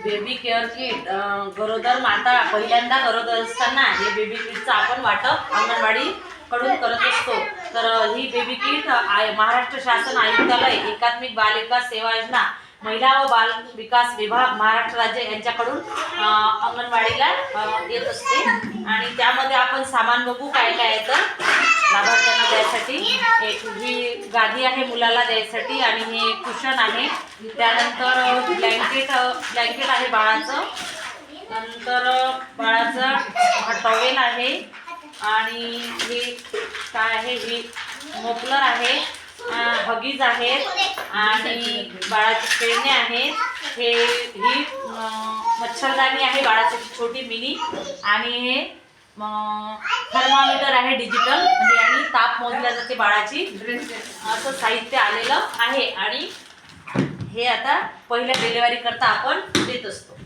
Baby care kit गरोदर माता पहिल्यांदा गरोदर असताना हे बेबी किटचं आपण वाटप अंगणवाडी कडून करत असतो। तर ही बेबी किट महाराष्ट्र शासन आयुक्तालय एकात्मिक बाल विकास सेवा योजना महिला व बाल विकास विभाग महाराष्ट्र राज्य यांच्याकडून अंगणवाडीला येत असते। आणि त्यामध्ये आपण सामान बघू काय काय आहे। तर लाभार्थ्यांना द्यायसाठी ही गादी आहे मुलाला द्यायसाठी आणि हे कुशन आहे। त्यानंतर ब्लँकेट आहे बाळाचं। नंतर बाळाचं टॉवेल आहे आणि हे काय आहे, ही मोफलर आहे, हगीज आहेत आणि बाळाचे खेळणे आहेत। ही मच्छरदाणी आहे बाळाची छोटी मिनी आणि हे थर्मामीटर आहे डिजिटल, म्हणजे आणि ताप मोजल्या जाते बाळाची, असं साहित्य आलेलं आहे। आणि हे आता पहिल्या डिलिव्हरी करता आपण देत असतो।